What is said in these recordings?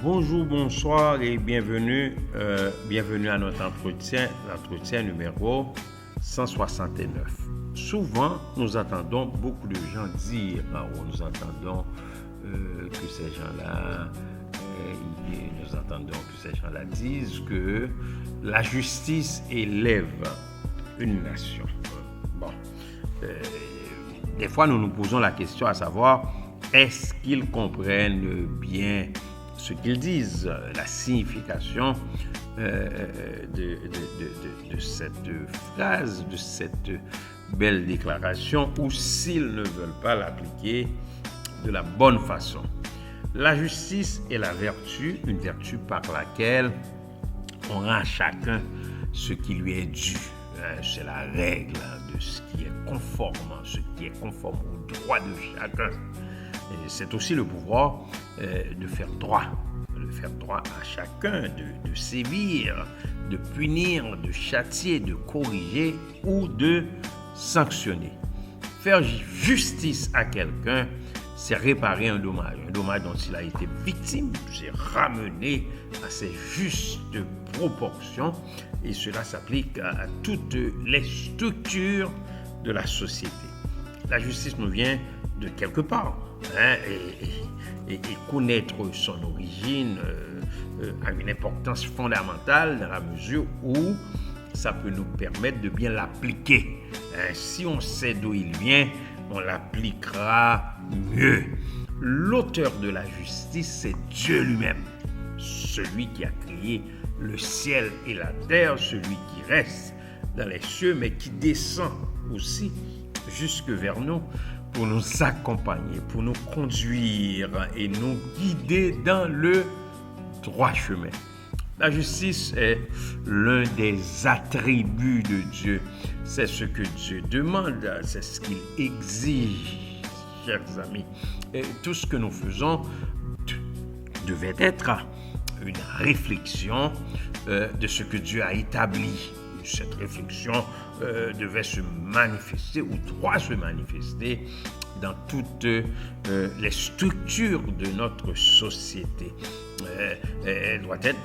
Bonjour, bonsoir et bienvenue à notre l'entretien numéro 169. Souvent, nous entendons beaucoup de gens dire, nous entendons que ces gens-là, disent que la justice élève une nation. Des fois, nous nous posons la question à savoir, est-ce qu'ils comprennent bien ce qu'ils disent, la signification de cette phrase, de cette belle déclaration, ou s'ils ne veulent pas l'appliquer de la bonne façon. La justice est la vertu, une vertu par laquelle on rend à chacun ce qui lui est dû. C'est la règle de ce qui est conforme au droit de chacun. Et c'est aussi le pouvoir de faire droit à chacun, de sévir, de punir, de châtier, de corriger ou de sanctionner. Faire justice à quelqu'un, c'est réparer un dommage dont il a été victime, c'est ramener à ses justes proportions, et cela s'applique à toutes les structures de la société. La justice nous vient de quelque part, et connaître son origine a une importance fondamentale dans la mesure où ça peut nous permettre de bien l'appliquer. Si on sait d'où il vient, on l'appliquera mieux. L'auteur de la justice, c'est Dieu lui-même, celui qui a créé le ciel et la terre, celui qui reste dans les cieux, mais qui descend aussi jusque vers nous pour nous accompagner, pour nous conduire et nous guider dans le droit chemin. La justice est l'un des attributs de Dieu. C'est ce que Dieu demande, c'est ce qu'il exige, chers amis. Et tout ce que nous faisons devait être une réflexion de ce que Dieu a établi. Cette réflexion devait se manifester ou doit se manifester dans toutes les structures de notre société. Elle doit être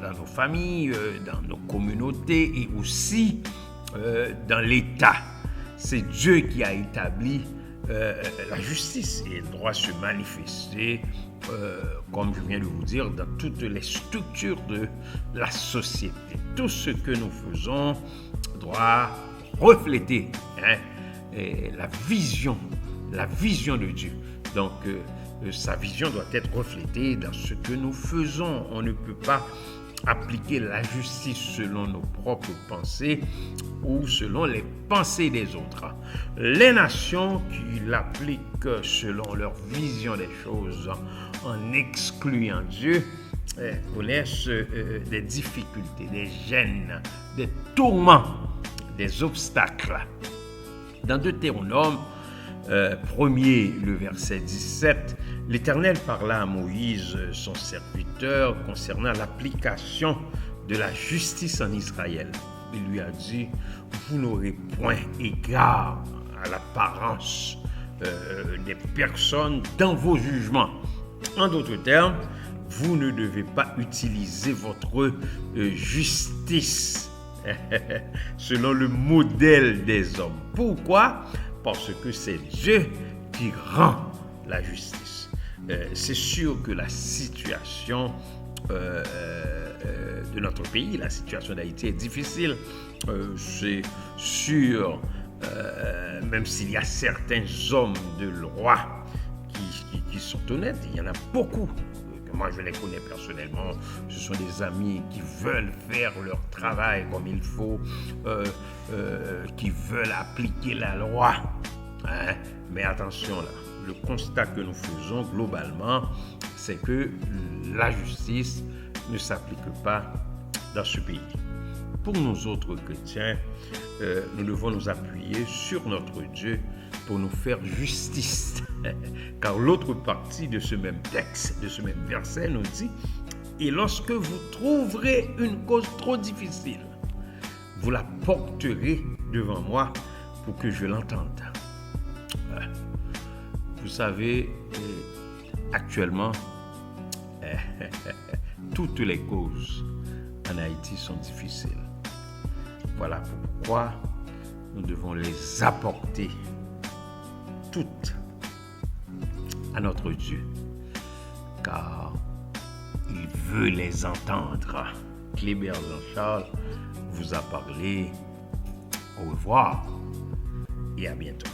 dans nos familles, dans nos communautés et aussi dans l'État. C'est Dieu qui a établi la justice et elle doit se manifester, comme je viens de vous dire, dans toutes les structures de la société. Tout ce que nous faisons doit refléter la vision de Dieu. Donc, sa vision doit être reflétée dans ce que nous faisons. On ne peut pas appliquer la justice selon nos propres pensées ou selon les pensées des autres. Les nations qui l'appliquent selon leur vision des choses, en excluant Dieu, connaissent des difficultés, des gênes, des tourments, des obstacles. Dans Deutéronome 1er, le verset 17, l'Éternel parla à Moïse, son serviteur, concernant l'application de la justice en Israël. Il lui a dit, vous n'aurez point égard à l'apparence des personnes dans vos jugements. En d'autres termes, vous ne devez pas utiliser votre justice selon le modèle des hommes. Pourquoi? Parce que c'est Dieu qui rend la justice. C'est sûr que la situation de notre pays, la situation d'Haïti est difficile. C'est sûr, même s'il y a certains hommes de loi qui sont honnêtes, il y en a beaucoup. Moi, je les connais personnellement. Ce sont des amis qui veulent faire leur travail comme il faut, qui veulent appliquer la loi. Mais attention là, le constat que nous faisons globalement, c'est que la justice ne s'applique pas dans ce pays. Pour nous autres chrétiens, nous devons nous appuyer sur notre Dieu pour nous faire justice. Car l'autre partie de ce même texte, de ce même verset nous dit, et lorsque vous trouverez une cause trop difficile, vous la porterez devant moi pour que je l'entende. Vous savez, actuellement, toutes les causes en Haïti sont difficiles. Voilà pourquoi nous devons les apporter toutes à notre Dieu, car il veut les entendre. Clébert Jean-Charles vous a parlé. Au revoir et à bientôt.